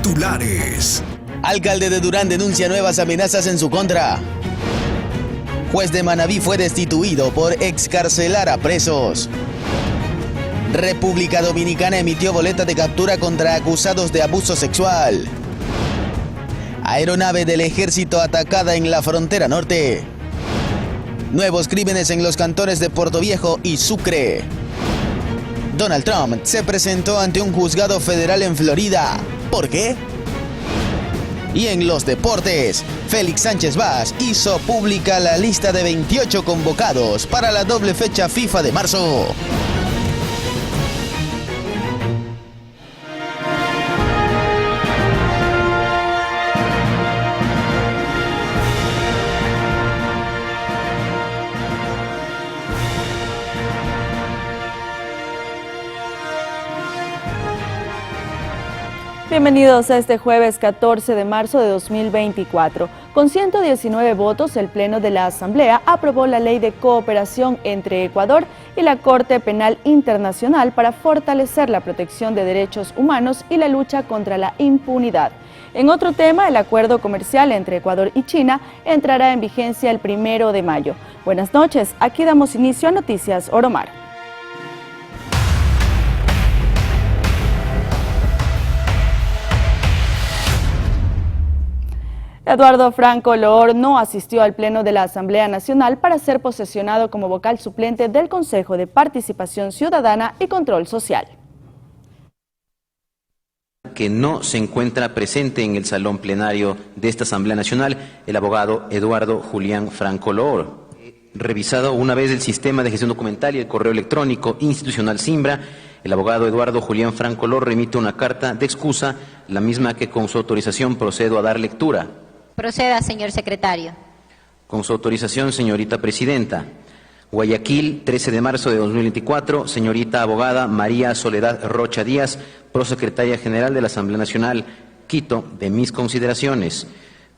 Titulares. Alcalde de Durán denuncia nuevas amenazas en su contra. Juez de Manabí fue destituido por excarcelar a presos. República Dominicana emitió boleta de captura contra acusados de abuso sexual. Aeronave del ejército atacada en la frontera norte. Nuevos crímenes en los cantones de Portoviejo y Sucre. Donald Trump se presentó ante un juzgado federal en Florida. ¿Por qué? Y en los deportes, Félix Sánchez Vaz hizo pública la lista de 28 convocados para la doble fecha FIFA de marzo. Bienvenidos a este jueves 14 de marzo de 2024. Con 119 votos, el Pleno de la Asamblea aprobó la Ley de Cooperación entre Ecuador y la Corte Penal Internacional para fortalecer la protección de derechos humanos y la lucha contra la impunidad. En otro tema, el acuerdo comercial entre Ecuador y China entrará en vigencia el 1 de mayo. Buenas noches, aquí damos inicio a Noticias Oromar. Eduardo Franco Loor no asistió al Pleno de la Asamblea Nacional para ser posesionado como vocal suplente del Consejo de Participación Ciudadana y Control Social. Que no se encuentra presente en el salón plenario de esta Asamblea Nacional, el abogado Eduardo Julián Franco Loor. Revisado una vez el sistema de gestión documental y el correo electrónico institucional Simbra, el abogado Eduardo Julián Franco Loor remite una carta de excusa, la misma que con su autorización procedo a dar lectura. Proceda, señor secretario. Con su autorización, señorita presidenta. Guayaquil, 13 de marzo de 2024, señorita abogada María Soledad Rocha Díaz, prosecretaria general de la Asamblea Nacional, Quito, de mis consideraciones.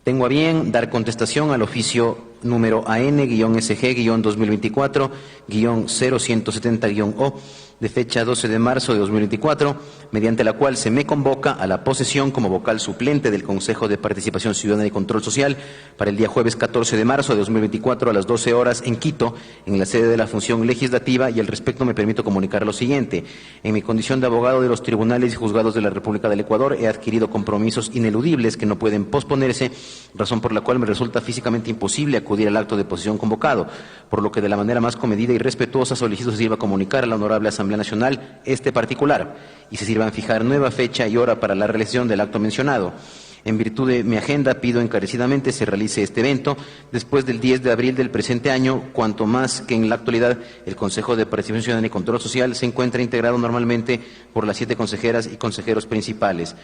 Tengo a bien dar contestación al oficio número AN-SG-2024-0170-O de fecha 12 de marzo de 2024, mediante la cual se me convoca a la posesión como vocal suplente del Consejo de Participación Ciudadana y Control Social para el día jueves 14 de marzo de 2024 a las 12 horas en Quito, en la sede de la función legislativa, y al respecto me permito comunicar lo siguiente. En mi condición de abogado de los tribunales y juzgados de la República del Ecuador he adquirido compromisos ineludibles que no pueden posponerse, razón por la cual me resulta físicamente imposible acudir al acto de posesión convocado, por lo que de la manera más comedida y respetuosa solicito se sirva comunicar a la Honorable Asamblea Nacional este particular y se sirvan fijar nueva fecha y hora para la realización del acto mencionado. En virtud de mi agenda, pido encarecidamente se realice este evento después del 10 de abril del presente año, cuanto más que en la actualidad el Consejo de Participación Ciudadana y Control Social se encuentra integrado normalmente por las 7 consejeras y consejeros principales.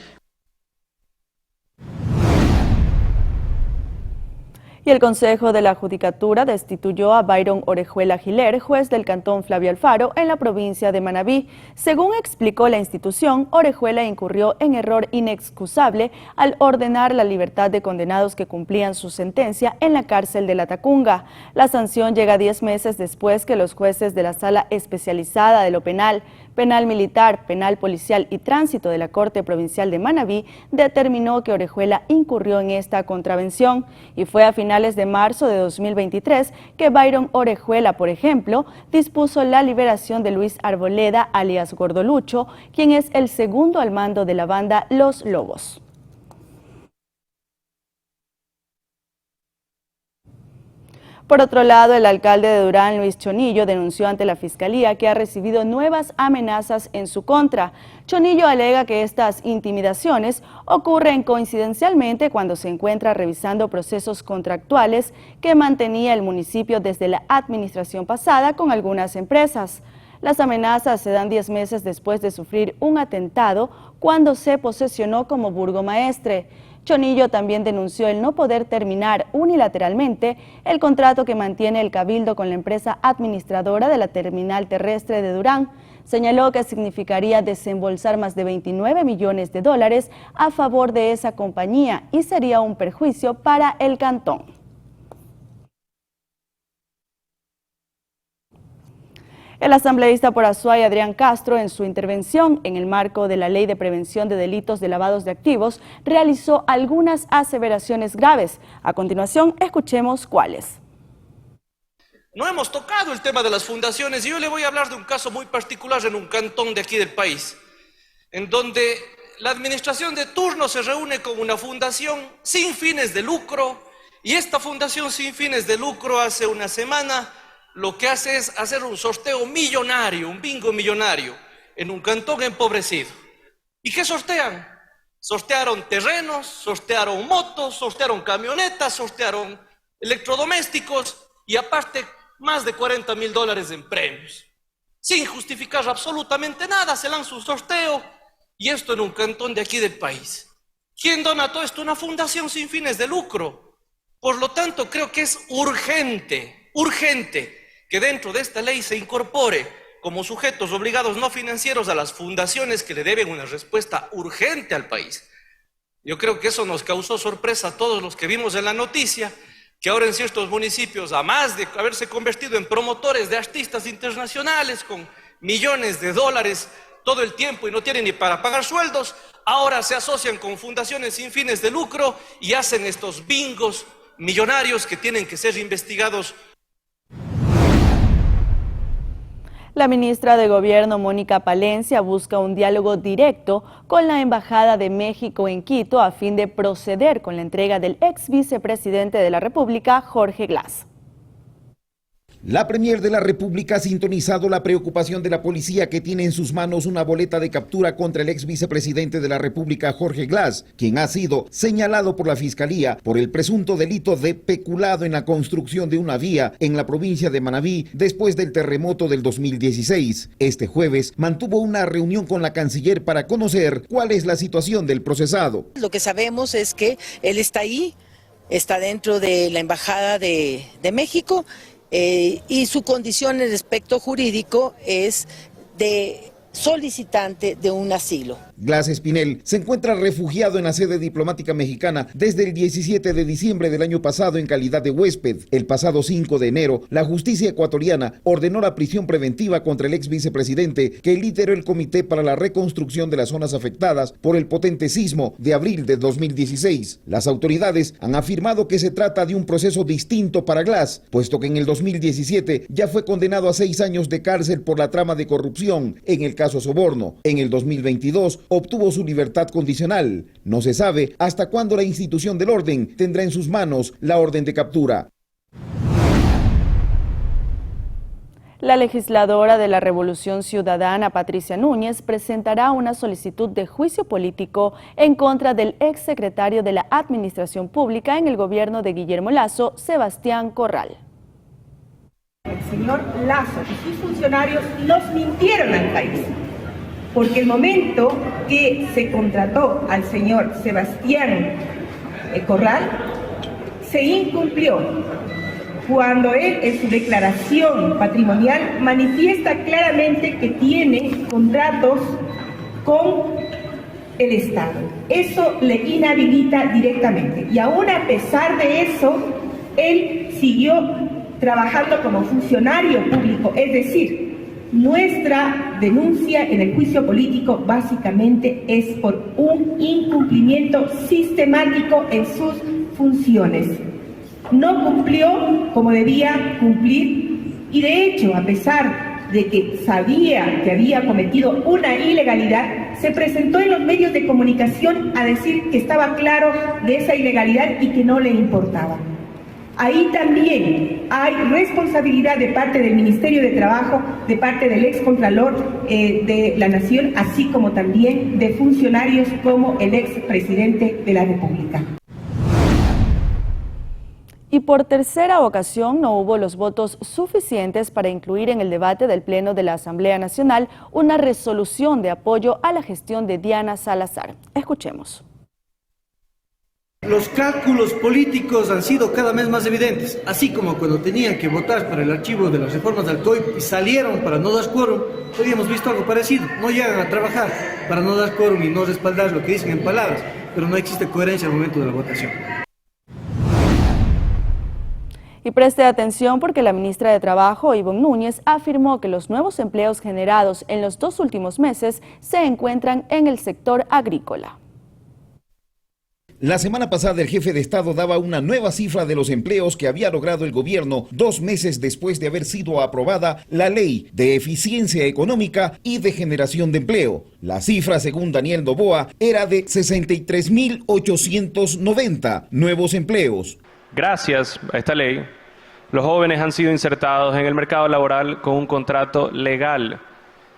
Y el Consejo de la Judicatura destituyó a Byron Orejuela Giler, juez del Cantón Flavio Alfaro, en la provincia de Manabí. Según explicó la institución, Orejuela incurrió en error inexcusable al ordenar la libertad de condenados que cumplían su sentencia en la cárcel de La Tacunga. La sanción llega 10 meses después que los jueces de la Sala Especializada de lo Penal, Penal Militar, Penal Policial y Tránsito de la Corte Provincial de Manabí determinó que Orejuela incurrió en esta contravención, y fue a finales de marzo de 2023 que Byron Orejuela, por ejemplo, dispuso la liberación de Luis Arboleda, alias Gordolucho, quien es el segundo al mando de la banda Los Lobos. Por otro lado, el alcalde de Durán, Luis Chonillo, denunció ante la Fiscalía que ha recibido nuevas amenazas en su contra. Chonillo alega que estas intimidaciones ocurren coincidencialmente cuando se encuentra revisando procesos contractuales que mantenía el municipio desde la administración pasada con algunas empresas. Las amenazas se dan 10 meses después de sufrir un atentado cuando se posesionó como burgomaestre. Chonillo también denunció el no poder terminar unilateralmente el contrato que mantiene el Cabildo con la empresa administradora de la terminal terrestre de Durán. Señaló que significaría desembolsar más de 29 millones de dólares a favor de esa compañía y sería un perjuicio para el cantón. El asambleísta por Azuay, Adrián Castro, en su intervención en el marco de la Ley de Prevención de Delitos de Lavados de Activos, realizó algunas aseveraciones graves. A continuación, escuchemos cuáles. No hemos tocado el tema de las fundaciones y yo le voy a hablar de un caso muy particular en un cantón de aquí del país, en donde la administración de turno se reúne con una fundación sin fines de lucro y esta fundación sin fines de lucro hace una semana lo que hace es hacer un sorteo millonario, un bingo millonario en un cantón empobrecido. ¿Y qué sortean? Sortearon terrenos, sortearon motos, sortearon camionetas, sortearon electrodomésticos y aparte más de $40.000 en premios. Sin justificar absolutamente nada, se lanza un sorteo y esto en un cantón de aquí del país. ¿Quién dona todo esto? Una fundación sin fines de lucro. Por lo tanto, creo que es urgente que dentro de esta ley se incorpore como sujetos obligados no financieros a las fundaciones que le deben una respuesta urgente al país. Yo creo que eso nos causó sorpresa a todos los que vimos en la noticia, que ahora en ciertos municipios, a más de haberse convertido en promotores de artistas internacionales con millones de dólares todo el tiempo y no tienen ni para pagar sueldos, ahora se asocian con fundaciones sin fines de lucro y hacen estos bingos millonarios que tienen que ser investigados. La ministra de Gobierno, Mónica Palencia, busca un diálogo directo con la Embajada de México en Quito a fin de proceder con la entrega del ex vicepresidente de la República, Jorge Glass. La Premier de la República ha sintonizado la preocupación de la policía que tiene en sus manos una boleta de captura contra el ex vicepresidente de la República, Jorge Glass, quien ha sido señalado por la Fiscalía por el presunto delito de peculado en la construcción de una vía en la provincia de Manabí después del terremoto del 2016. Este jueves mantuvo una reunión con la canciller para conocer cuál es la situación del procesado. Lo que sabemos es que él está ahí, está dentro de la Embajada de México, y su condición en el aspecto jurídico es de solicitante de un asilo. Glass Espinel se encuentra refugiado en la sede diplomática mexicana desde el 17 de diciembre del año pasado en calidad de huésped. El pasado 5 de enero, la justicia ecuatoriana ordenó la prisión preventiva contra el ex vicepresidente que lideró el Comité para la Reconstrucción de las Zonas Afectadas por el potente sismo de abril de 2016. Las autoridades han afirmado que se trata de un proceso distinto para Glass, puesto que en el 2017 ya fue condenado a 6 años de cárcel por la trama de corrupción en el caso Soborno. En el 2022 obtuvo su libertad condicional. No se sabe hasta cuándo la institución del orden tendrá en sus manos la orden de captura. La legisladora de la Revolución Ciudadana, Patricia Núñez, presentará una solicitud de juicio político en contra del exsecretario de la Administración Pública en el gobierno de Guillermo Lasso, Sebastián Corral. El señor Lasso y sus funcionarios nos mintieron al país, porque el momento que se contrató al señor Sebastián Corral se incumplió, cuando él en su declaración patrimonial manifiesta claramente que tiene contratos con el Estado. Eso le inhabilita directamente y aún a pesar de eso, él siguió trabajando como funcionario público, es decir, nuestra denuncia en el juicio político básicamente es por un incumplimiento sistemático en sus funciones. No cumplió como debía cumplir y de hecho, a pesar de que sabía que había cometido una ilegalidad, se presentó en los medios de comunicación a decir que estaba claro de esa ilegalidad y que no le importaba. Ahí también hay responsabilidad de parte del Ministerio de Trabajo, de parte del excontralor de la Nación, así como también de funcionarios como el expresidente de la República. Y por tercera ocasión no hubo los votos suficientes para incluir en el debate del Pleno de la Asamblea Nacional una resolución de apoyo a la gestión de Diana Salazar. Escuchemos. Los cálculos políticos han sido cada vez más evidentes, así como cuando tenían que votar para el archivo de las reformas del COIP y salieron para no dar quórum, hoy hemos visto algo parecido. No llegan a trabajar para no dar quórum y no respaldar lo que dicen en palabras, pero no existe coherencia al momento de la votación. Y preste atención porque la ministra de Trabajo, Ivonne Núñez, afirmó que los nuevos empleos generados en los 2 últimos meses se encuentran en el sector agrícola. La semana pasada el jefe de Estado daba una nueva cifra de los empleos que había logrado el gobierno 2 meses después de haber sido aprobada la Ley de Eficiencia Económica y de Generación de Empleo. La cifra, según Daniel Noboa, era de 63.890 nuevos empleos. Gracias a esta ley, los jóvenes han sido insertados en el mercado laboral con un contrato legal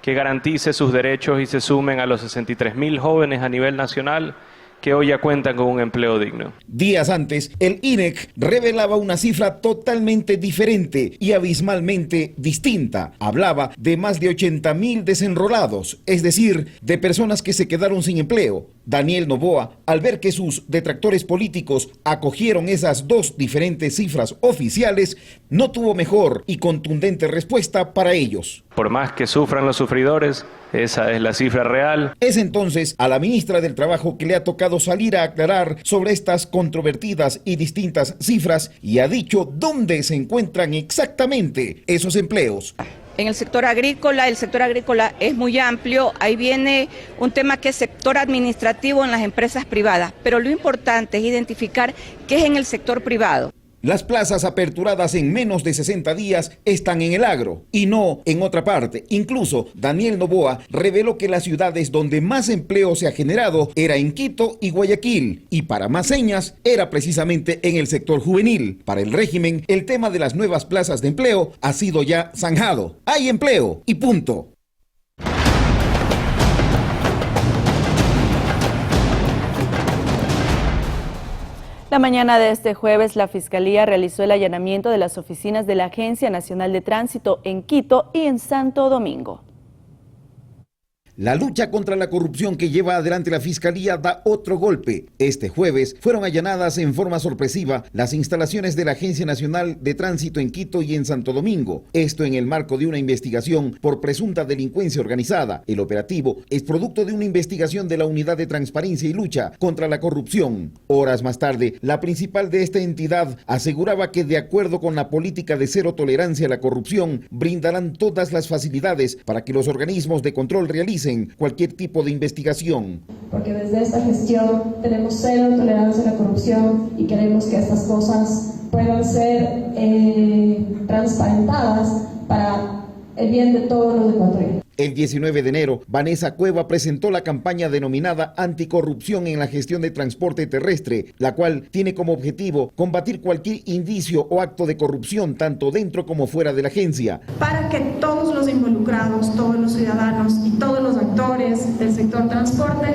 que garantice sus derechos y se sumen a los 63.000 jóvenes a nivel nacional que hoy ya cuentan con un empleo digno. Días antes, el INEC revelaba una cifra totalmente diferente y abismalmente distinta. Hablaba de más de 80.000 desenrolados, es decir, de personas que se quedaron sin empleo. Daniel Noboa, al ver que sus detractores políticos acogieron esas 2 diferentes cifras oficiales, no tuvo mejor y contundente respuesta para ellos. Por más que sufran los sufridores, esa es la cifra real. Es entonces a la ministra del Trabajo que le ha tocado salir a aclarar sobre estas controvertidas y distintas cifras y ha dicho dónde se encuentran exactamente esos empleos. En el sector agrícola es muy amplio, ahí viene un tema que es sector administrativo en las empresas privadas, pero lo importante es identificar qué es en el sector privado. Las plazas aperturadas en menos de 60 días están en el agro y no en otra parte. Incluso Daniel Noboa reveló que las ciudades donde más empleo se ha generado era en Quito y Guayaquil, y para más señas era precisamente en el sector juvenil. Para el régimen, el tema de las nuevas plazas de empleo ha sido ya zanjado. Hay empleo y punto. La mañana de este jueves, la Fiscalía realizó el allanamiento de las oficinas de la Agencia Nacional de Tránsito en Quito y en Santo Domingo. La lucha contra la corrupción que lleva adelante la Fiscalía da otro golpe. Este jueves fueron allanadas en forma sorpresiva las instalaciones de la Agencia Nacional de Tránsito en Quito y en Santo Domingo. Esto en el marco de una investigación por presunta delincuencia organizada. El operativo es producto de una investigación de la Unidad de Transparencia y Lucha contra la Corrupción. Horas más tarde, la principal de esta entidad aseguraba que, de acuerdo con la política de cero tolerancia a la corrupción, brindarán todas las facilidades para que los organismos de control realicen cualquier tipo de investigación. Porque desde esta gestión tenemos cero tolerancia a la corrupción y queremos que estas cosas puedan ser transparentadas para el bien de todos los ecuatorianos. El 19 de enero, Vanessa Cueva presentó la campaña denominada Anticorrupción en la gestión de transporte terrestre, la cual tiene como objetivo combatir cualquier indicio o acto de corrupción tanto dentro como fuera de la agencia. Para que todos los involucrados, todos los ciudadanos y todos los actores del sector transporte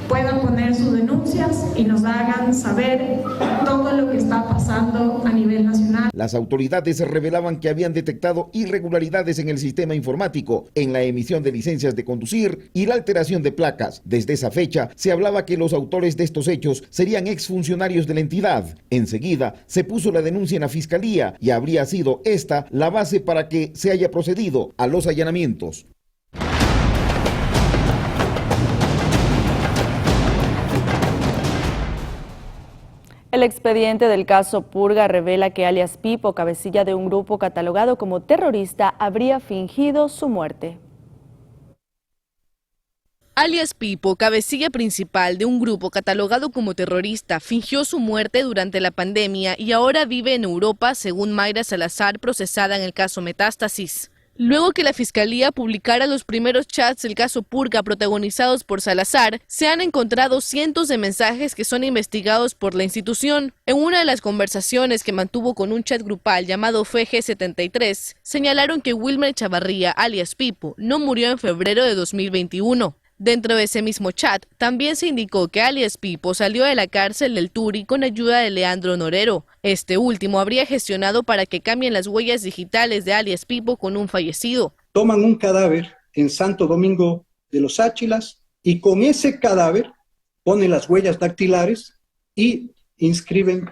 puedan poner sus denuncias y nos hagan saber todo lo que está pasando a nivel nacional. Las autoridades revelaban que habían detectado irregularidades en el sistema informático, en la emisión de licencias de conducir y la alteración de placas. Desde esa fecha se hablaba que los autores de estos hechos serían exfuncionarios de la entidad. Enseguida se puso la denuncia en la Fiscalía y habría sido esta la base para que se haya procedido a los allanamientos. El expediente del caso Purga revela que alias Pipo, cabecilla de un grupo catalogado como terrorista, habría fingido su muerte. Alias Pipo, cabecilla principal de un grupo catalogado como terrorista, fingió su muerte durante la pandemia y ahora vive en Europa, según Mayra Salazar, procesada en el caso Metástasis. Luego que la Fiscalía publicara los primeros chats del caso Purga protagonizados por Salazar, se han encontrado cientos de mensajes que son investigados por la institución. En una de las conversaciones que mantuvo con un chat grupal llamado FG73, señalaron que Wilmer Chavarría, alias Pipo, no murió en febrero de 2021. Dentro de ese mismo chat, también se indicó que alias Pipo salió de la cárcel del Turi con ayuda de Leandro Norero. Este último habría gestionado para que cambien las huellas digitales de alias Pipo con un fallecido. Toman un cadáver en Santo Domingo de los Áchilas y con ese cadáver ponen las huellas dactilares y inscriben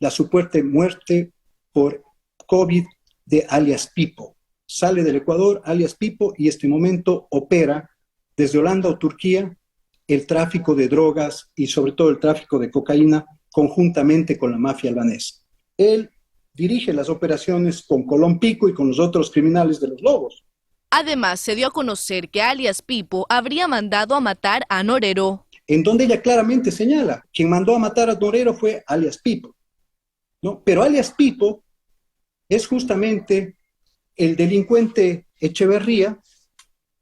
la supuesta muerte por COVID de alias Pipo. Sale del Ecuador alias Pipo y en este momento opera desde Holanda o Turquía el tráfico de drogas y sobre todo el tráfico de cocaína conjuntamente con la mafia albanesa. Él dirige las operaciones con Colón Pico y con los otros criminales de los Lobos. Además, se dio a conocer que alias Pipo habría mandado a matar a Norero, en donde ella claramente señala, quien mandó a matar a Norero fue alias Pipo, ¿no? Pero alias Pipo es justamente el delincuente Echeverría,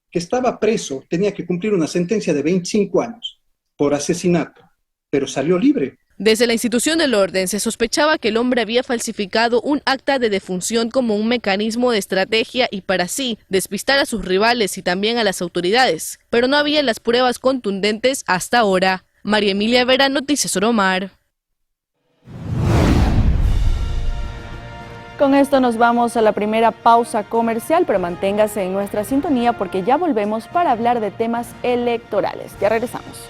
que estaba preso, tenía que cumplir una sentencia de 25 años por asesinato, pero salió libre. Desde la institución del orden se sospechaba que el hombre había falsificado un acta de defunción como un mecanismo de estrategia y para así despistar a sus rivales y también a las autoridades, pero no había las pruebas contundentes hasta ahora. María Emilia Vera, Noticias Oromar. Con esto nos vamos a la primera pausa comercial, pero manténgase en nuestra sintonía porque ya volvemos para hablar de temas electorales. Ya regresamos.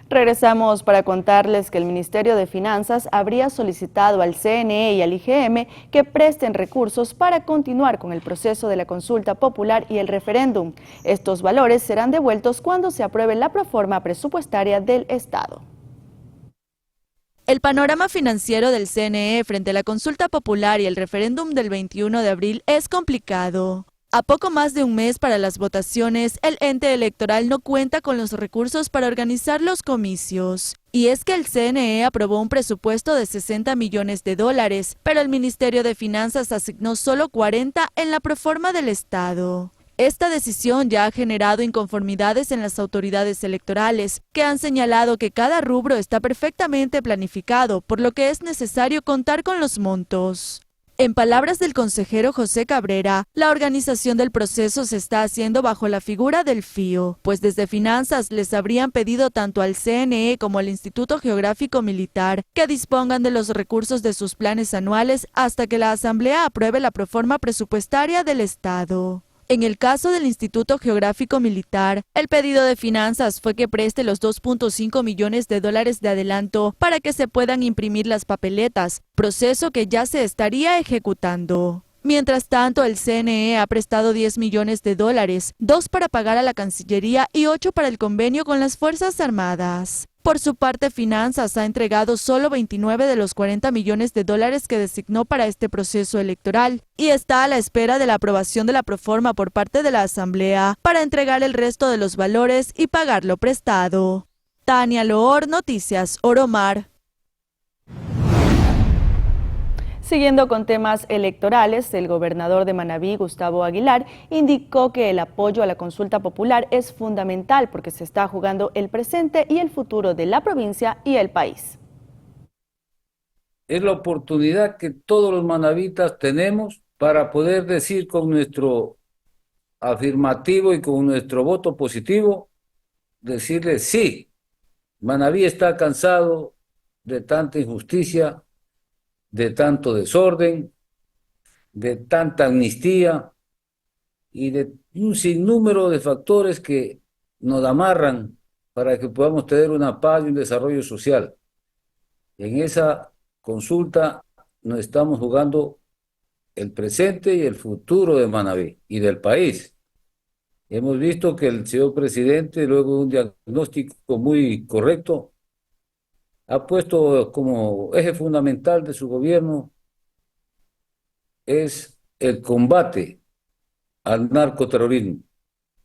Regresamos para contarles que el Ministerio de Finanzas habría solicitado al CNE y al IGM que presten recursos para continuar con el proceso de la consulta popular y el referéndum. Estos valores serán devueltos cuando se apruebe la proforma presupuestaria del Estado. El panorama financiero del CNE frente a la consulta popular y el referéndum del 21 de abril es complicado. A poco más de un mes para las votaciones, el ente electoral no cuenta con los recursos para organizar los comicios. Y es que el CNE aprobó un presupuesto de $60 millones, pero el Ministerio de Finanzas asignó solo 40 en la proforma del Estado. Esta decisión ya ha generado inconformidades en las autoridades electorales, que han señalado que cada rubro está perfectamente planificado, por lo que es necesario contar con los montos. En palabras del consejero José Cabrera, la organización del proceso se está haciendo bajo la figura del FIO, pues desde Finanzas les habrían pedido tanto al CNE como al Instituto Geográfico Militar que dispongan de los recursos de sus planes anuales hasta que la Asamblea apruebe la proforma presupuestaria del Estado. En el caso del Instituto Geográfico Militar, el pedido de Finanzas fue que preste los $2.5 millones de adelanto para que se puedan imprimir las papeletas, proceso que ya se estaría ejecutando. Mientras tanto, el CNE ha prestado $10 millones, 2 para pagar a la Cancillería y 8 para el convenio con las Fuerzas Armadas. Por su parte, Finanzas ha entregado solo 29 de los $40 millones que designó para este proceso electoral y está a la espera de la aprobación de la proforma por parte de la Asamblea para entregar el resto de los valores y pagar lo prestado. Tania Loor, Noticias Oromar. Siguiendo con temas electorales, el gobernador de Manabí, Gustavo Aguilar, indicó que el apoyo a la consulta popular es fundamental porque se está jugando el presente y el futuro de la provincia y el país. Es la oportunidad que todos los manavitas tenemos para poder decir con nuestro afirmativo y con nuestro voto positivo, decirle sí, Manabí está cansado de tanta injusticia, de tanto desorden, de tanta amnistía y de un sinnúmero de factores que nos amarran para que podamos tener una paz y un desarrollo social. En esa consulta nos estamos jugando el presente y el futuro de Manabí y del país. Hemos visto que el señor presidente, luego de un diagnóstico muy correcto, ha puesto como eje fundamental de su gobierno es el combate al narcoterrorismo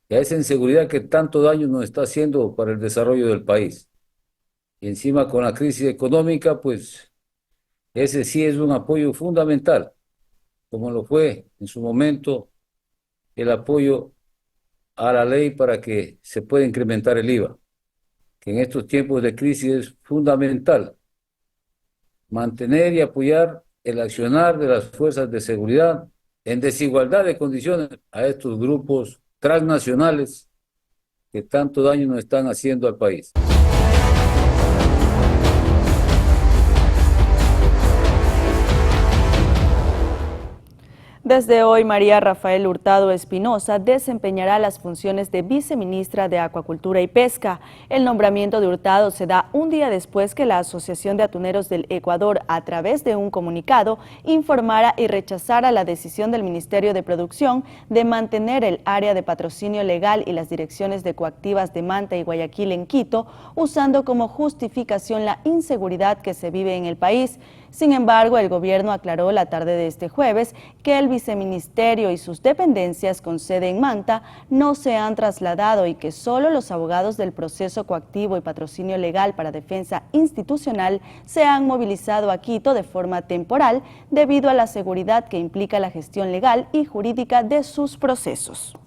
y a esa inseguridad que tanto daño nos está haciendo para el desarrollo del país. Y encima con la crisis económica, pues ese sí es un apoyo fundamental, como lo fue en su momento el apoyo a la ley para que se pueda incrementar el IVA. Que en estos tiempos de crisis es fundamental mantener y apoyar el accionar de las fuerzas de seguridad en desigualdad de condiciones a estos grupos transnacionales que tanto daño nos están haciendo al país. Desde hoy, María Rafael Hurtado Espinosa desempeñará las funciones de viceministra de Acuacultura y Pesca. El nombramiento de Hurtado se da un día después que la Asociación de Atuneros del Ecuador, a través de un comunicado, informara y rechazara la decisión del Ministerio de Producción de mantener el área de patrocinio legal y las direcciones de coactivas de Manta y Guayaquil en Quito, usando como justificación la inseguridad que se vive en el país. Sin embargo, el gobierno aclaró la tarde de este jueves que el viceministerio y sus dependencias con sede en Manta no se han trasladado y que solo los abogados del proceso coactivo y patrocinio legal para defensa institucional se han movilizado a Quito de forma temporal debido a la seguridad que implica la gestión legal y jurídica de sus procesos.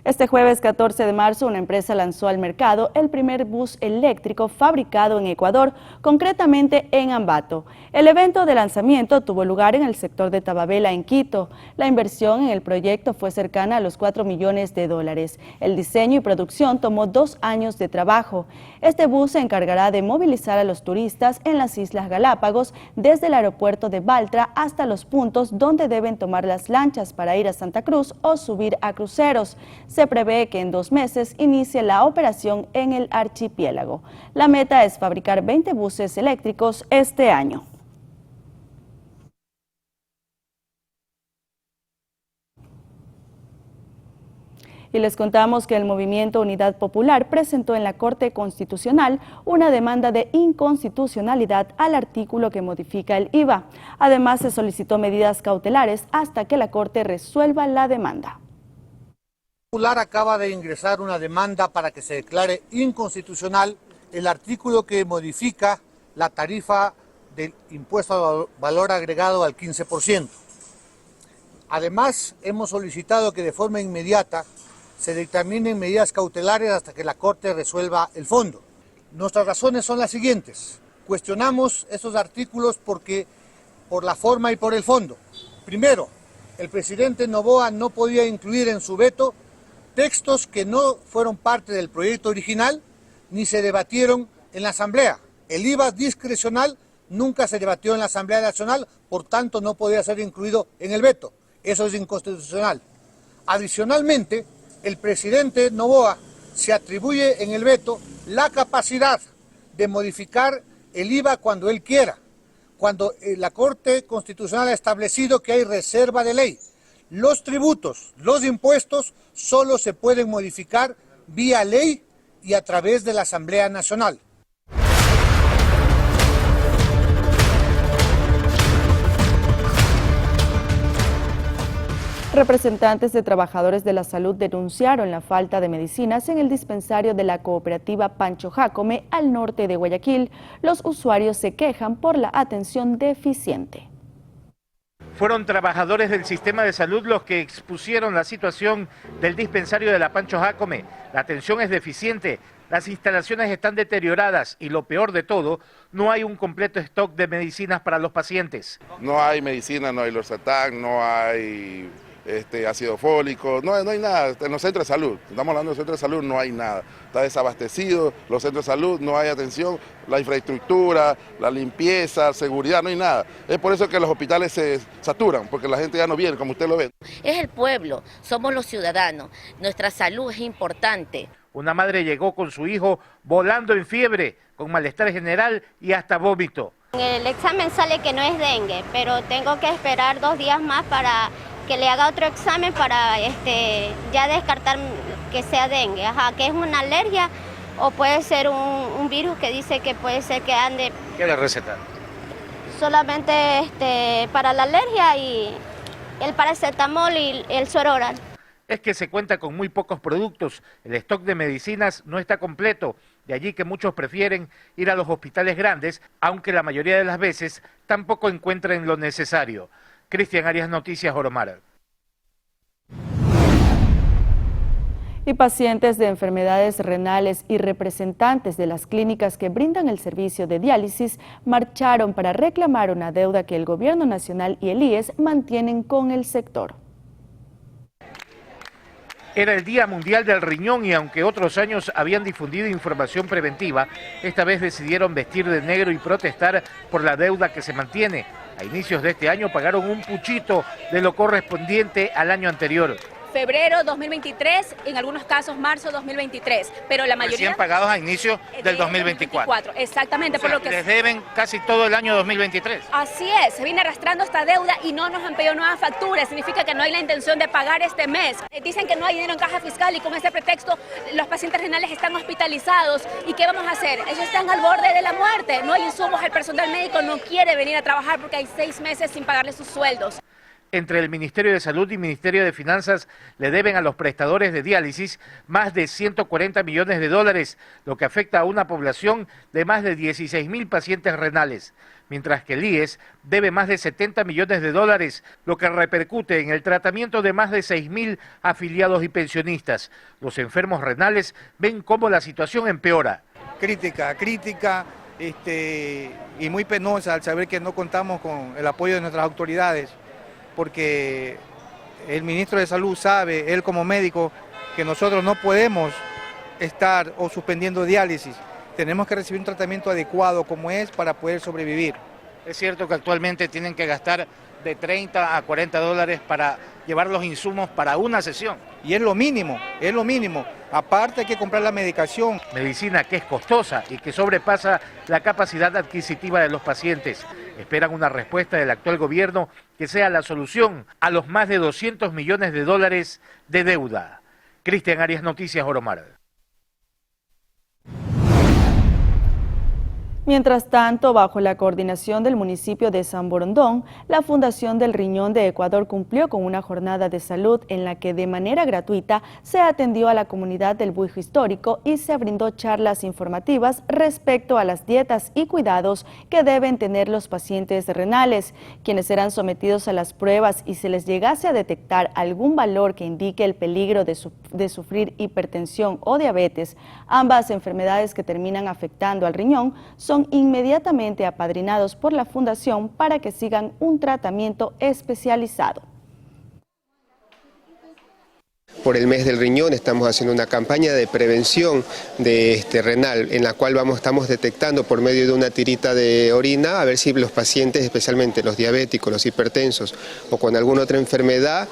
Este jueves 14 de marzo, una empresa lanzó al mercado el primer bus eléctrico fabricado en Ecuador, concretamente en Ambato. El evento de lanzamiento tuvo lugar en el sector de Tababela, en Quito. La inversión en el proyecto fue cercana a los 4 millones de dólares. El diseño y producción tomó 2 años de trabajo. Este bus se encargará de movilizar a los turistas en las Islas Galápagos, desde el aeropuerto de Baltra hasta los puntos donde deben tomar las lanchas para ir a Santa Cruz o subir a cruceros. Se prevé que en 2 meses inicie la operación en el archipiélago. La meta es fabricar 20 buses eléctricos este año. Y les contamos que el Movimiento Unidad Popular presentó en la Corte Constitucional una demanda de inconstitucionalidad al artículo que modifica el IVA. Además, se solicitó medidas cautelares hasta que la Corte resuelva la demanda. Popular acaba de ingresar una demanda para que se declare inconstitucional el artículo que modifica la tarifa del impuesto a valor agregado al 15%. Además, hemos solicitado que de forma inmediata se dictaminen medidas cautelares hasta que la Corte resuelva el fondo. Nuestras razones son las siguientes. Cuestionamos estos artículos por la forma y por el fondo. Primero, el presidente Noboa no podía incluir en su veto textos que no fueron parte del proyecto original ni se debatieron en la Asamblea. El IVA discrecional nunca se debatió en la Asamblea Nacional, por tanto no podía ser incluido en el veto. Eso es inconstitucional. Adicionalmente, el presidente Noboa se atribuye en el veto la capacidad de modificar el IVA cuando él quiera, cuando la Corte Constitucional ha establecido que hay reserva de ley. Los tributos, los impuestos, solo se pueden modificar vía ley y a través de la Asamblea Nacional. Representantes de trabajadores de la salud denunciaron la falta de medicinas en el dispensario de la cooperativa Pancho Jácome al norte de Guayaquil. Los usuarios se quejan por la atención deficiente. Fueron trabajadores del sistema de salud los que expusieron la situación del dispensario de la Pancho Jácome. La atención es deficiente, las instalaciones están deterioradas y lo peor de todo, no hay un completo stock de medicinas para los pacientes. No hay medicina, no hay losartán, no hay ácido fólico, no hay nada. En los centros de salud, estamos hablando de centros de salud, no hay nada. Está desabastecido, los centros de salud, no hay atención, la infraestructura, la limpieza, seguridad, no hay nada. Es por eso que los hospitales se saturan, porque la gente ya no viene, como usted lo ve. Es el pueblo, somos los ciudadanos, nuestra salud es importante. Una madre llegó con su hijo volando en fiebre, con malestar general y hasta vómito. En el examen sale que no es dengue, pero tengo que esperar 2 días más para que le haga otro examen para ya descartar que sea dengue, que es una alergia o puede ser un virus que dice que puede ser que ande. ¿Qué le receta? Solamente para la alergia y el paracetamol y el suero oral. Es que se cuenta con muy pocos productos, el stock de medicinas no está completo, de allí que muchos prefieren ir a los hospitales grandes, aunque la mayoría de las veces tampoco encuentran lo necesario. Cristian Arias, Noticias Oromar. Y pacientes de enfermedades renales y representantes de las clínicas que brindan el servicio de diálisis marcharon para reclamar una deuda que el Gobierno Nacional y el IES mantienen con el sector. Era el Día Mundial del Riñón y aunque otros años habían difundido información preventiva, esta vez decidieron vestir de negro y protestar por la deuda que se mantiene. A inicios de este año pagaron un puchito de lo correspondiente al año anterior. Febrero 2023, en algunos casos marzo 2023, pero la mayoría... Recién pagados a inicio del 2024. Exactamente, O sea, por lo que... les deben casi todo el año 2023. Así es, se viene arrastrando esta deuda y no nos han pedido nuevas facturas, significa que no hay la intención de pagar este mes. Dicen que no hay dinero en caja fiscal y con este pretexto los pacientes renales están hospitalizados. ¿Y qué vamos a hacer? Ellos están al borde de la muerte, no hay insumos, el personal médico no quiere venir a trabajar porque hay 6 meses sin pagarle sus sueldos. Entre el Ministerio de Salud y Ministerio de Finanzas le deben a los prestadores de diálisis más de 140 millones de dólares, lo que afecta a una población de más de 16.000 pacientes renales, mientras que el IES debe más de 70 millones de dólares, lo que repercute en el tratamiento de más de 6.000 afiliados y pensionistas. Los enfermos renales ven cómo la situación empeora. Crítica y muy penosa al saber que no contamos con el apoyo de nuestras autoridades, porque el ministro de Salud sabe, él como médico, que nosotros no podemos estar o suspendiendo diálisis. Tenemos que recibir un tratamiento adecuado como es para poder sobrevivir. Es cierto que actualmente tienen que gastar de 30 a 40 dólares para llevar los insumos para una sesión. Y es lo mínimo, es lo mínimo. Aparte hay que comprar la medicación. Medicina que es costosa y que sobrepasa la capacidad adquisitiva de los pacientes. Esperan una respuesta del actual gobierno que sea la solución a los más de 200 millones de dólares de deuda. Cristian Arias, Noticias Oromar. Mientras tanto, bajo la coordinación del municipio de San Borondón, la Fundación del Riñón de Ecuador cumplió con una jornada de salud en la que de manera gratuita se atendió a la comunidad del Buijo Histórico y se brindó charlas informativas respecto a las dietas y cuidados que deben tener los pacientes renales, quienes serán sometidos a las pruebas y se les llegase a detectar algún valor que indique el peligro de sufrir hipertensión o diabetes, ambas enfermedades que terminan afectando al riñón, son inmediatamente apadrinados por la Fundación para que sigan un tratamiento especializado. Por el mes del riñón estamos haciendo una campaña de prevención de renal, en la cual estamos detectando por medio de una tirita de orina a ver si los pacientes, especialmente los diabéticos, los hipertensos o con alguna otra enfermedad,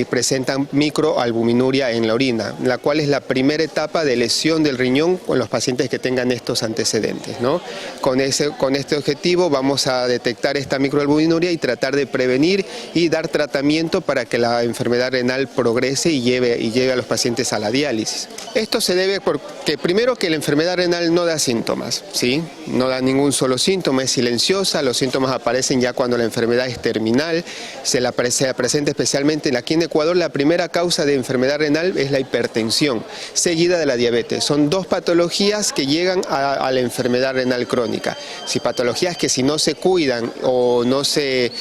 presentan microalbuminuria en la orina, la cual es la primera etapa de lesión del riñón con los pacientes que tengan estos antecedentes, ¿no? Con este objetivo vamos a detectar esta microalbuminuria y tratar de prevenir y dar tratamiento para que la enfermedad renal progrese y lleve a los pacientes a la diálisis. Esto se debe porque primero que la enfermedad renal no da síntomas, ¿sí? No da ningún solo síntoma, es silenciosa, los síntomas aparecen ya cuando la enfermedad es terminal, se presenta especialmente aquí en Ecuador. La primera causa de enfermedad renal es la hipertensión, seguida de la diabetes. Son dos patologías que llegan a la enfermedad renal crónica. Si patologías que si no se cuidan o no se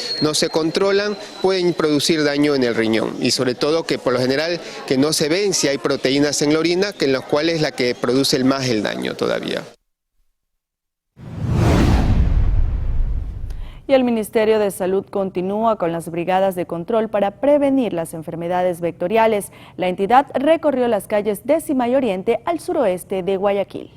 controlan pueden producir daño en el riñón y sobre todo que por lo general que no se ven si hay proteínas en la orina, que en las cuales es la que produce más el daño todavía. Y el Ministerio de Salud continúa con las brigadas de control para prevenir las enfermedades vectoriales. La entidad recorrió las calles décima y oriente al suroeste de Guayaquil.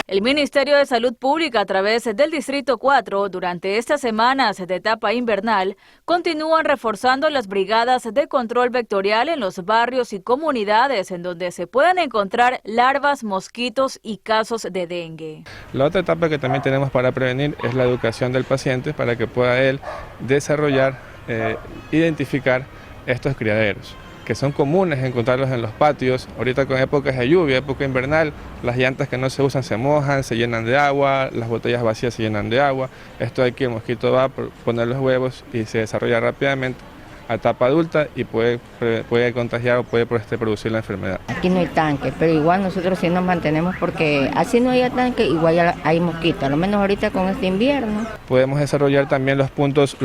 El Ministerio de Salud Pública, a través del Distrito 4, durante estas semanas de etapa invernal, continúan reforzando las brigadas de control vectorial en los barrios y comunidades en donde se pueden encontrar larvas, mosquitos y casos de dengue. La otra etapa que también tenemos para prevenir es la educación del paciente para que pueda él desarrollar, identificar estos criaderos, que son comunes encontrarlos en los patios. Ahorita con épocas de lluvia, época invernal, las llantas que no se usan se mojan, se llenan de agua, las botellas vacías se llenan de agua. Esto aquí el mosquito va a poner los huevos y se desarrolla rápidamente a etapa adulta y puede contagiar o puede producir la enfermedad. Aquí no hay tanque, pero igual nosotros sí nos mantenemos porque así no haya tanque, igual hay mosquitos, a lo menos ahorita con este invierno. Podemos desarrollar también los puntos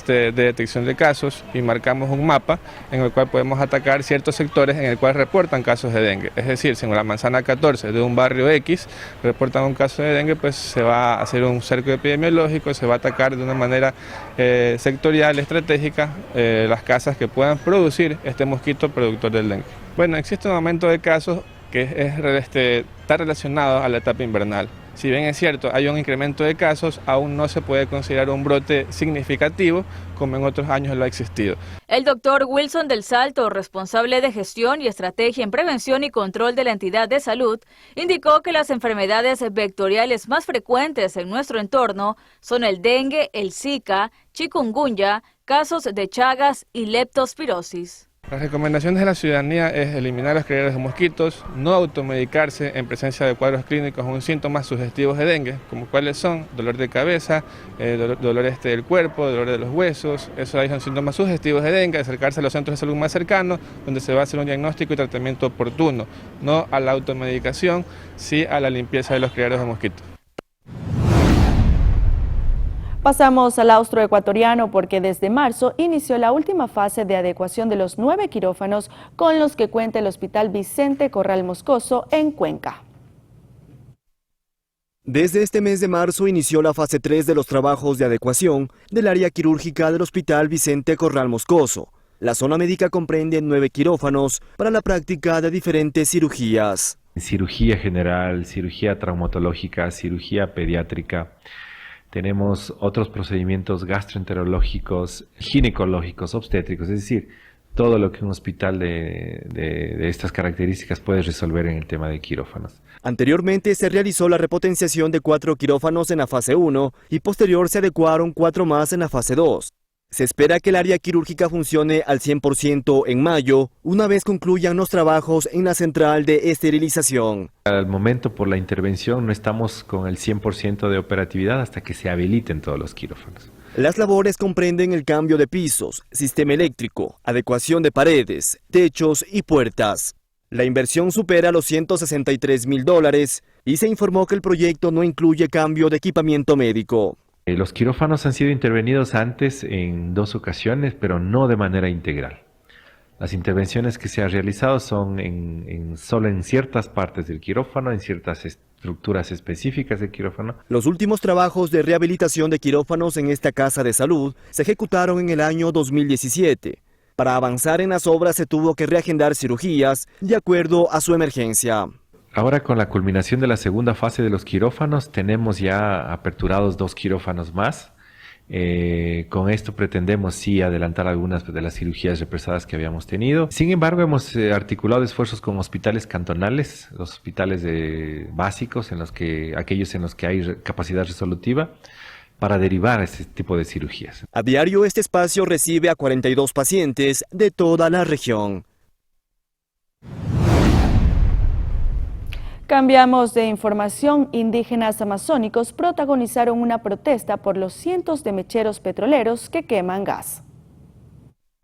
de detección de casos y marcamos un mapa en el cual podemos atacar ciertos sectores en el cual reportan casos de dengue. Es decir, si en la manzana 14 de un barrio X reportan un caso de dengue, pues se va a hacer un cerco epidemiológico, se va a atacar de una manera sectorial, estratégica, las casas que puedan producir este mosquito productor del dengue. Bueno, existe un aumento de casos que está relacionado a la etapa invernal. Si bien es cierto, hay un incremento de casos, aún no se puede considerar un brote significativo como en otros años lo ha existido. El doctor Wilson del Salto, responsable de gestión y estrategia en prevención y control de la entidad de salud, indicó que las enfermedades vectoriales más frecuentes en nuestro entorno son el dengue, el zika, chikungunya, casos de Chagas y leptospirosis. Las recomendaciones de la ciudadanía es eliminar los criaderos de mosquitos, no automedicarse en presencia de cuadros clínicos o síntomas sugestivos de dengue, como cuáles son dolor de cabeza, dolor del cuerpo, dolor de los huesos. Esos ahí son síntomas sugestivos de dengue, acercarse a los centros de salud más cercanos, donde se va a hacer un diagnóstico y tratamiento oportuno, no a la automedicación, sí a la limpieza de los criaderos de mosquitos. Pasamos al austroecuatoriano porque desde marzo inició la última fase de adecuación de los 9 quirófanos con los que cuenta el Hospital Vicente Corral Moscoso en Cuenca. Desde este mes de marzo inició la fase 3 de los trabajos de adecuación del área quirúrgica del Hospital Vicente Corral Moscoso. La zona médica comprende 9 quirófanos para la práctica de diferentes cirugías. Cirugía general, cirugía traumatológica, cirugía pediátrica. Tenemos otros procedimientos gastroenterológicos, ginecológicos, obstétricos, es decir, todo lo que un hospital de estas características puede resolver en el tema de quirófanos. Anteriormente se realizó la repotenciación de 4 quirófanos en la fase 1 y posterior se adecuaron 4 más en la fase 2. Se espera que el área quirúrgica funcione al 100% en mayo, una vez concluyan los trabajos en la central de esterilización. Al momento, por la intervención, no estamos con el 100% de operatividad hasta que se habiliten todos los quirófanos. Las labores comprenden el cambio de pisos, sistema eléctrico, adecuación de paredes, techos y puertas. La inversión supera los $163.000 y se informó que el proyecto no incluye cambio de equipamiento médico. Los quirófanos han sido intervenidos antes en 2 ocasiones, pero no de manera integral. Las intervenciones que se han realizado son solo en ciertas partes del quirófano, en ciertas estructuras específicas del quirófano. Los últimos trabajos de rehabilitación de quirófanos en esta casa de salud se ejecutaron en el año 2017. Para avanzar en las obras se tuvo que reagendar cirugías de acuerdo a su emergencia. Ahora, con la culminación de la segunda fase de los quirófanos, tenemos ya aperturados 2 quirófanos más. Con esto pretendemos sí adelantar algunas de las cirugías represadas que habíamos tenido. Sin embargo, hemos articulado esfuerzos con hospitales cantonales, los hospitales básicos, aquellos en los que hay capacidad resolutiva, para derivar este tipo de cirugías. A diario este espacio recibe a 42 pacientes de toda la región. Cambiamos de información. Indígenas amazónicos protagonizaron una protesta por los cientos de mecheros petroleros que queman gas.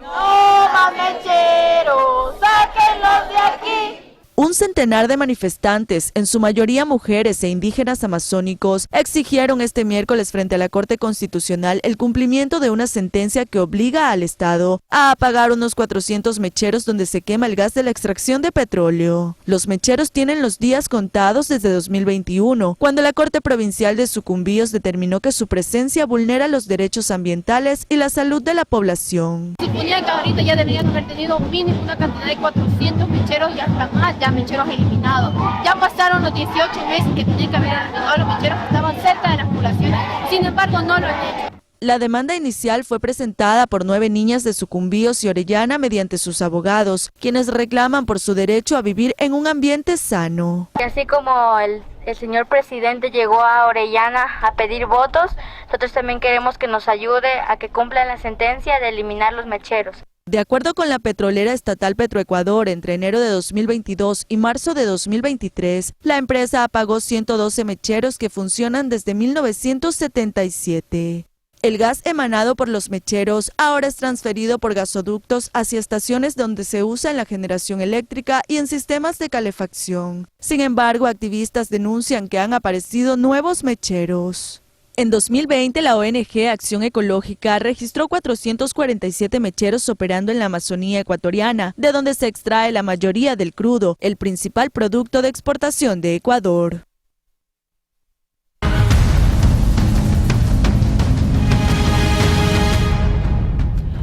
¡No más mecheros! ¡Sáquenlos de aquí! Un centenar de manifestantes, en su mayoría mujeres e indígenas amazónicos, exigieron este miércoles frente a la Corte Constitucional el cumplimiento de una sentencia que obliga al Estado a apagar unos 400 mecheros donde se quema el gas de la extracción de petróleo. Los mecheros tienen los días contados desde 2021, cuando la Corte Provincial de Sucumbíos determinó que su presencia vulnera los derechos ambientales y la salud de la población. Suponía que ahorita ya deberían haber tenido mínimo una cantidad de 400 mecheros y hasta más, ya mecheros eliminados. Ya pasaron los 18 meses que tenían que haber eliminado los mecheros que estaban cerca de las poblaciones. Sin embargo, no lo han hecho. La demanda inicial fue presentada por 9 niñas de Sucumbíos y Orellana mediante sus abogados, quienes reclaman por su derecho a vivir en un ambiente sano. Y así como el señor presidente llegó a Orellana a pedir votos, nosotros también queremos que nos ayude a que cumplan la sentencia de eliminar los mecheros. De acuerdo con la petrolera estatal Petroecuador, entre enero de 2022 y marzo de 2023, la empresa apagó 112 mecheros que funcionan desde 1977. El gas emanado por los mecheros ahora es transferido por gasoductos hacia estaciones donde se usa en la generación eléctrica y en sistemas de calefacción. Sin embargo, activistas denuncian que han aparecido nuevos mecheros. En 2020, la ONG Acción Ecológica registró 447 mecheros operando en la Amazonía ecuatoriana, de donde se extrae la mayoría del crudo, el principal producto de exportación de Ecuador.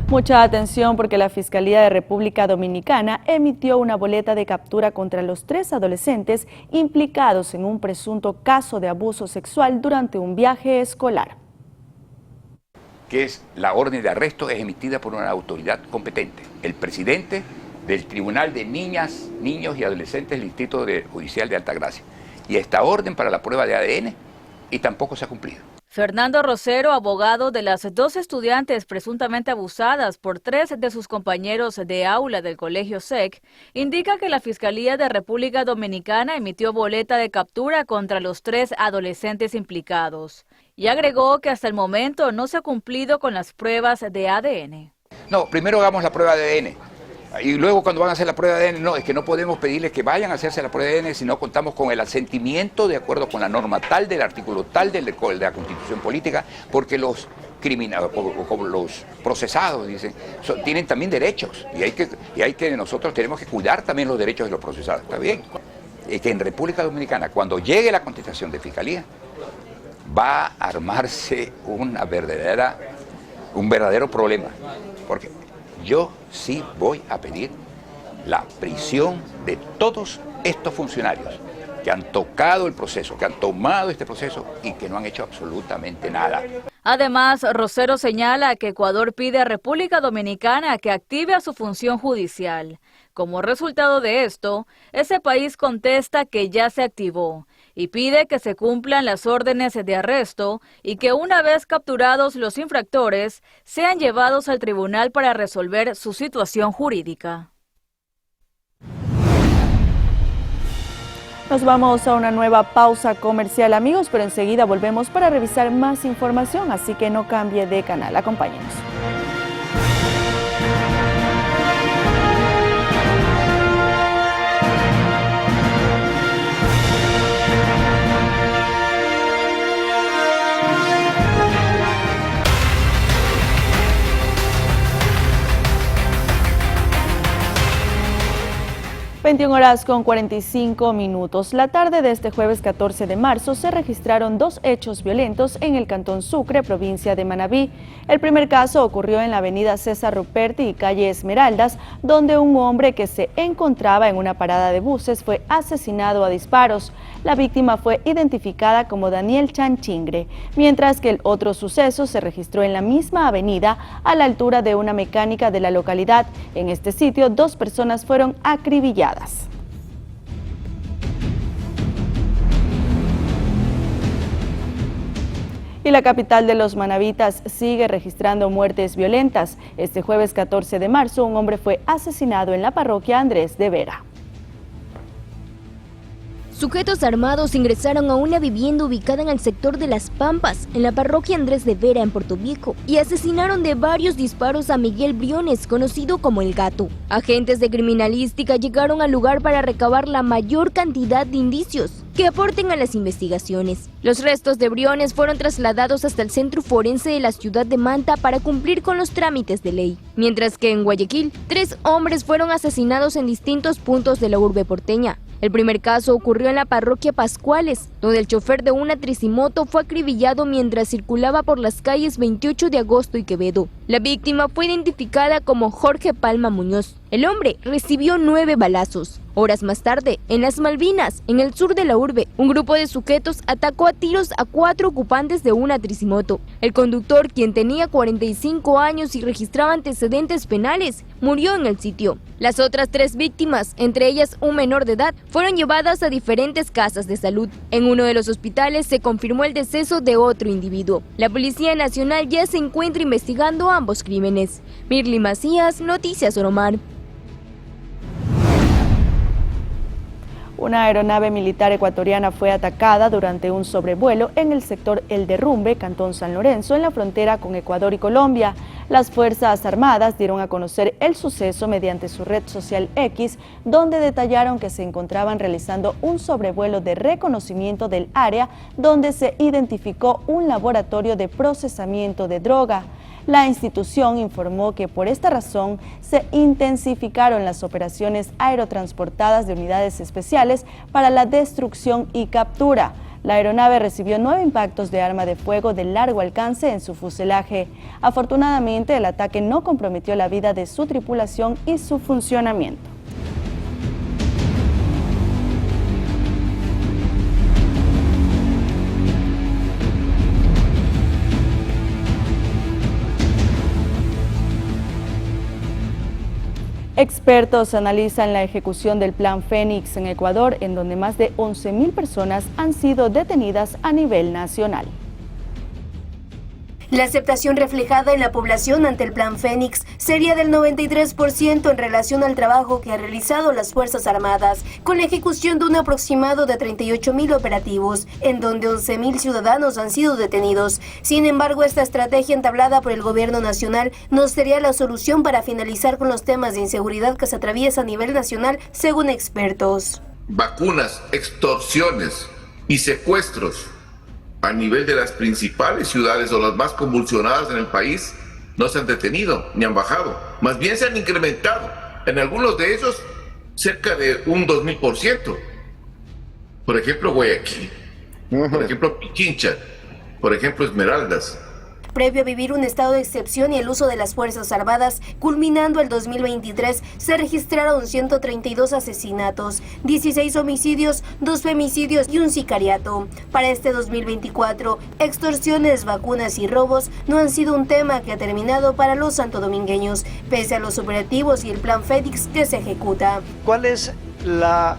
Mucha atención porque la Fiscalía de República Dominicana emitió una boleta de captura contra los 3 adolescentes implicados en un presunto caso de abuso sexual durante un viaje escolar. Que es la orden de arresto es emitida por una autoridad competente, el presidente del Tribunal de Niñas, Niños y Adolescentes del Distrito Judicial de Altagracia. Y esta orden para la prueba de ADN y tampoco se ha cumplido. Fernando Rosero, abogado de las 2 estudiantes presuntamente abusadas por 3 de sus compañeros de aula del colegio SEC, indica que la Fiscalía de República Dominicana emitió boleta de captura contra los 3 adolescentes implicados y agregó que hasta el momento no se ha cumplido con las pruebas de ADN. No, primero hagamos la prueba de ADN. Y luego cuando van a hacer la prueba de ADN, no, es que no podemos pedirles que vayan a hacerse la prueba de ADN si no contamos con el asentimiento de acuerdo con la norma tal del artículo tal de la Constitución Política, porque los criminados, como los procesados, dicen, tienen también derechos y hay que nosotros tenemos que cuidar también los derechos de los procesados, ¿está bien? Y que en República Dominicana, cuando llegue la contestación de Fiscalía, va a armarse un verdadero problema, porque yo sí voy a pedir la prisión de todos estos funcionarios que han tocado el proceso, que han tomado este proceso y que no han hecho absolutamente nada. Además, Rosero señala que Ecuador pide a República Dominicana que active a su función judicial. Como resultado de esto, ese país contesta que ya se activó y pide que se cumplan las órdenes de arresto y que una vez capturados los infractores, sean llevados al tribunal para resolver su situación jurídica. Nos vamos a una nueva pausa comercial, amigos, pero enseguida volvemos para revisar más información, así que no cambie de canal. Acompáñenos. (21:45). La tarde de este jueves 14 de marzo se registraron 2 hechos violentos en el cantón Sucre, provincia de Manabí. El primer caso ocurrió en la avenida César Ruperti y calle Esmeraldas, donde un hombre que se encontraba en una parada de buses fue asesinado a disparos. La víctima fue identificada como Daniel Chanchingre, mientras que el otro suceso se registró en la misma avenida a la altura de una mecánica de la localidad. En este sitio, 2 personas fueron acribilladas. Y la capital de los manabitas sigue registrando muertes violentas. Este jueves 14 de marzo, un hombre fue asesinado en la parroquia Andrés de Vera. Sujetos armados ingresaron a una vivienda ubicada en el sector de Las Pampas, en la parroquia Andrés de Vera, en Puerto Viejo, y asesinaron de varios disparos a Miguel Briones, conocido como El Gato. Agentes de criminalística llegaron al lugar para recabar la mayor cantidad de indicios que aporten a las investigaciones. Los restos de Briones fueron trasladados hasta el centro forense de la ciudad de Manta para cumplir con los trámites de ley, mientras que en Guayaquil, 3 hombres fueron asesinados en distintos puntos de la urbe porteña. El primer caso ocurrió en la parroquia Pascuales, donde el chofer de una tricimoto fue acribillado mientras circulaba por las calles 28 de agosto y Quevedo. La víctima fue identificada como Jorge Palma Muñoz. El hombre recibió 9 balazos. Horas más tarde, en Las Malvinas, en el sur de la urbe, un grupo de sujetos atacó a tiros a 4 ocupantes de una tricimoto. El conductor, quien tenía 45 años y registraba antecedentes penales, murió en el sitio. Las otras 3 víctimas, entre ellas un menor de edad, fueron llevadas a diferentes casas de salud. En uno de los hospitales se confirmó el deceso de otro individuo. La Policía Nacional ya se encuentra investigando ambos crímenes. Mirly Macías, Noticias Oromar. Una aeronave militar ecuatoriana fue atacada durante un sobrevuelo en el sector El Derrumbe, Cantón San Lorenzo, en la frontera con Ecuador y Colombia. Las Fuerzas Armadas dieron a conocer el suceso mediante su red social X, donde detallaron que se encontraban realizando un sobrevuelo de reconocimiento del área donde se identificó un laboratorio de procesamiento de droga. La institución informó que por esta razón se intensificaron las operaciones aerotransportadas de unidades especiales para la destrucción y captura. La aeronave recibió 9 impactos de arma de fuego de largo alcance en su fuselaje. Afortunadamente, el ataque no comprometió la vida de su tripulación y su funcionamiento. Expertos analizan la ejecución del Plan Fénix en Ecuador, en donde más de 11.000 personas han sido detenidas a nivel nacional. La aceptación reflejada en la población ante el Plan Fénix sería del 93% en relación al trabajo que han realizado las Fuerzas Armadas, con la ejecución de un aproximado de 38.000 operativos, en donde 11.000 ciudadanos han sido detenidos. Sin embargo, esta estrategia entablada por el gobierno nacional no sería la solución para finalizar con los temas de inseguridad que se atraviesa a nivel nacional, según expertos. Vacunas, extorsiones y secuestros a nivel de las principales ciudades o las más convulsionadas en el país no se han detenido ni han bajado, más bien se han incrementado, en algunos de ellos cerca de un 2000%. Por ejemplo, Guayaquil, por ejemplo, Pichincha, por ejemplo, Esmeraldas. Previo a vivir un estado de excepción y el uso de las Fuerzas Armadas, culminando el 2023, se registraron 132 asesinatos, 16 homicidios, 2 femicidios y un sicariato. Para este 2024, extorsiones, vacunas y robos no han sido un tema que ha terminado para los santodomingueños, pese a los operativos y el Plan Fénix que se ejecuta. ¿Cuál es la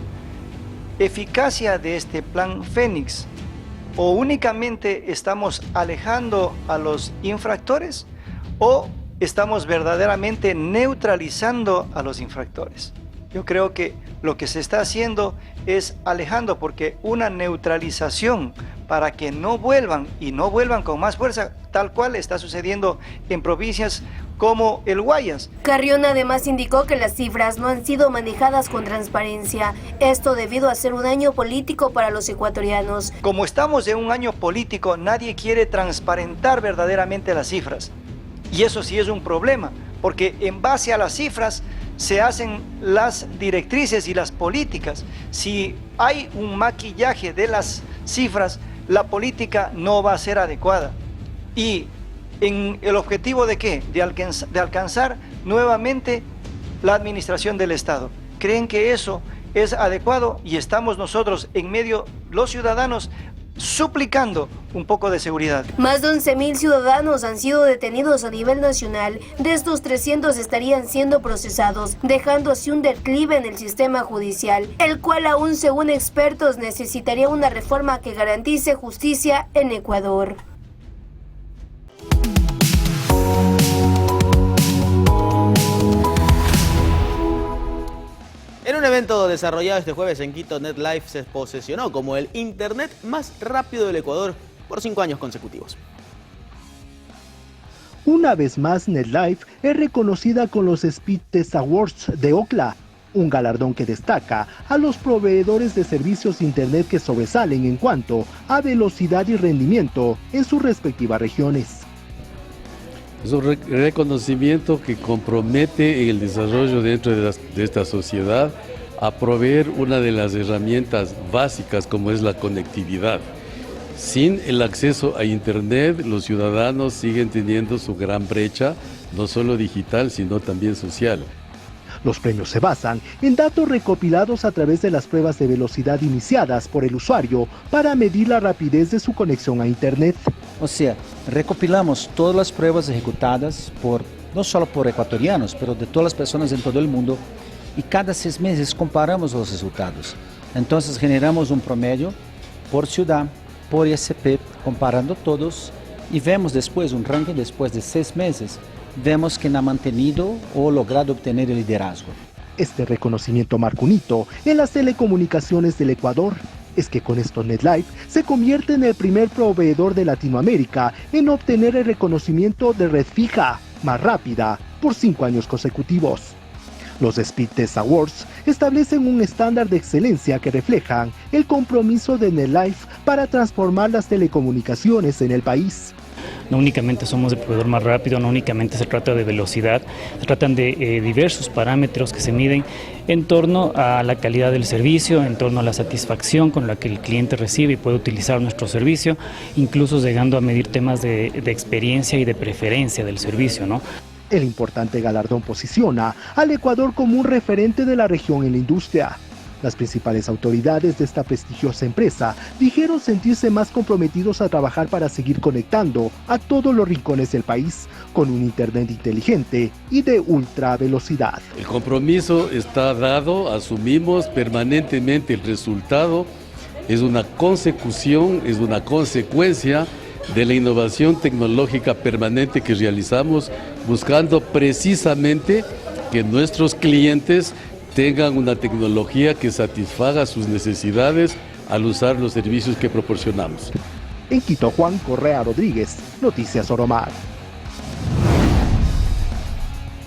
eficacia de este Plan Fénix? ¿O únicamente estamos alejando a los infractores o estamos verdaderamente neutralizando a los infractores? Yo creo que lo que se está haciendo es alejando, porque una neutralización para que no vuelvan y no vuelvan con más fuerza, tal cual está sucediendo en provincias como el Guayas. Carrión además indicó que las cifras no han sido manejadas con transparencia, esto debido a ser un año político para los ecuatorianos. Como estamos en un año político, nadie quiere transparentar verdaderamente las cifras, y eso sí es un problema, porque en base a las cifras se hacen las directrices y las políticas. Si hay un maquillaje de las cifras, la política no va a ser adecuada. Y en el objetivo de ¿qué? De alcanzar nuevamente la administración del Estado. ¿Creen que eso es adecuado? Y estamos nosotros en medio, los ciudadanos, suplicando un poco de seguridad. Más de 11.000 ciudadanos han sido detenidos a nivel nacional. De estos 300 estarían siendo procesados, dejando así un declive en el sistema judicial, el cual aún, según expertos, necesitaría una reforma que garantice justicia en Ecuador. En un evento desarrollado este jueves en Quito, NetLife se posesionó como el internet más rápido del Ecuador por 5 años consecutivos. Una vez más, NetLife es reconocida con los Speed Test Awards de Ookla, un galardón que destaca a los proveedores de servicios internet que sobresalen en cuanto a velocidad y rendimiento en sus respectivas regiones. Es un reconocimiento que compromete el desarrollo dentro de esta sociedad a proveer una de las herramientas básicas como es la conectividad. Sin el acceso a Internet, los ciudadanos siguen teniendo su gran brecha, no solo digital, sino también social. Los premios se basan en datos recopilados a través de las pruebas de velocidad iniciadas por el usuario para medir la rapidez de su conexión a Internet. O sea, recopilamos todas las pruebas ejecutadas no solo por ecuatorianos, pero de todas las personas en todo el mundo, y cada 6 meses comparamos los resultados. Entonces generamos un promedio por ciudad, por ISP, comparando todos, y vemos después un ranking después de 6 meses. Vemos que ha mantenido o logrado obtener el liderazgo. Este reconocimiento marca un hito en las telecomunicaciones del Ecuador. Es que con esto NetLife se convierte en el primer proveedor de Latinoamérica en obtener el reconocimiento de red fija más rápida por 5 años consecutivos. Los Speed Test Awards establecen un estándar de excelencia que reflejan el compromiso de NetLife para transformar las telecomunicaciones en el país. No únicamente somos el proveedor más rápido, no únicamente se trata de velocidad, se tratan de diversos parámetros que se miden en torno a la calidad del servicio, en torno a la satisfacción con la que el cliente recibe y puede utilizar nuestro servicio, incluso llegando a medir temas de experiencia y de preferencia del servicio, ¿no? El importante galardón posiciona al Ecuador como un referente de la región en la industria. Las principales autoridades de esta prestigiosa empresa dijeron sentirse más comprometidos a trabajar para seguir conectando a todos los rincones del país con un internet inteligente y de ultra velocidad. El compromiso está dado, asumimos permanentemente el resultado, es una consecución, es una consecuencia de la innovación tecnológica permanente que realizamos, buscando precisamente que nuestros clientes tengan una tecnología que satisfaga sus necesidades al usar los servicios que proporcionamos. En Quito, Juan Correa Rodríguez, Noticias Oromar.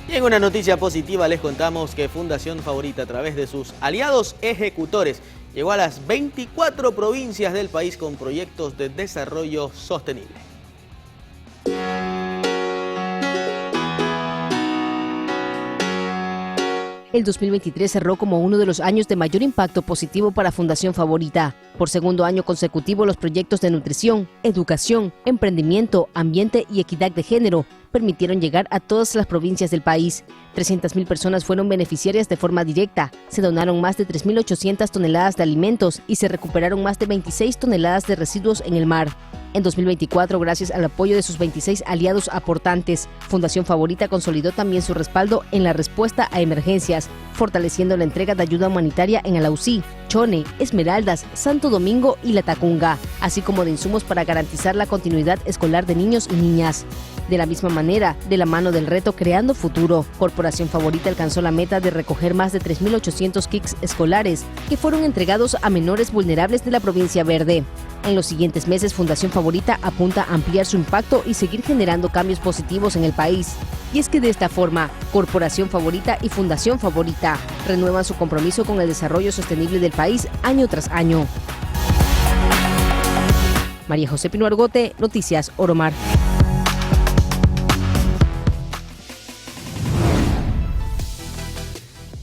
Y en una noticia positiva les contamos que Fundación Favorita, a través de sus aliados ejecutores, llegó a las 24 provincias del país con proyectos de desarrollo sostenible. El 2023 cerró como uno de los años de mayor impacto positivo para Fundación Favorita. Por segundo año consecutivo, los proyectos de nutrición, educación, emprendimiento, ambiente y equidad de género permitieron llegar a todas las provincias del país. 300.000 personas fueron beneficiarias de forma directa, se donaron más de 3.800 toneladas de alimentos y se recuperaron más de 26 toneladas de residuos en el mar. En 2024, gracias al apoyo de sus 26 aliados aportantes, Fundación Favorita consolidó también su respaldo en la respuesta a emergencias, fortaleciendo la entrega de ayuda humanitaria en Alausí, Chone, Esmeraldas, Santo Domingo y La Tacunga, así como de insumos para garantizar la continuidad escolar de niños y niñas. De la misma manera, de la mano del reto Creando Futuro, Corporación Favorita alcanzó la meta de recoger más de 3.800 kits escolares que fueron entregados a menores vulnerables de la provincia verde. En los siguientes meses, Fundación Favorita apunta a ampliar su impacto y seguir generando cambios positivos en el país. Y es que de esta forma, Corporación Favorita y Fundación Favorita renuevan su compromiso con el desarrollo sostenible del país año tras año. María José Pino Argote, Noticias Oromar.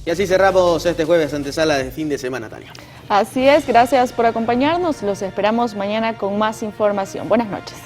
Y así cerramos este jueves antesala de fin de semana, Tania. Así es, gracias por acompañarnos. Los esperamos mañana con más información. Buenas noches.